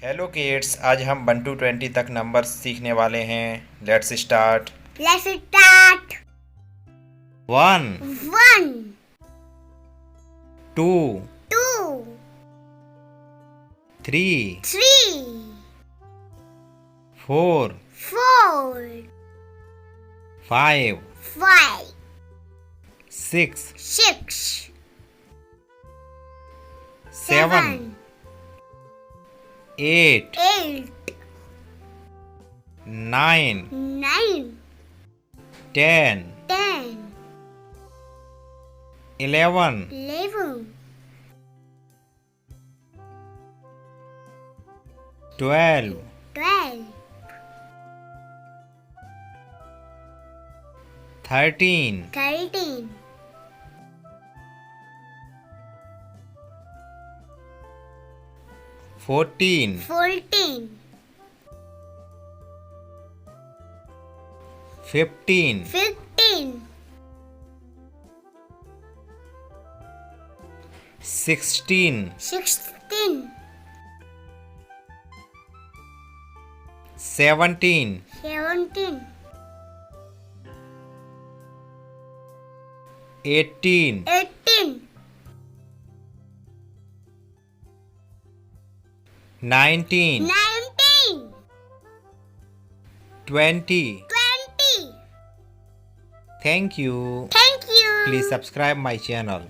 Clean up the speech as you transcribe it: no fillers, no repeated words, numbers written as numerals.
Hello kids, आज हम 1 to 20 तक नंबर्स सीखने वाले हैं। Let's start. Let's start. 1 1, 2 2, 3 3, 4 4, 5 5, 6 6, 7 8 8, 9 9, 10 10, 11 11, 12 12, 13 13, 14 14, 15 15, 16 16, 17 17, 18 18, 19 19, 20 20. Thank you. Thank you. Please subscribe my channel.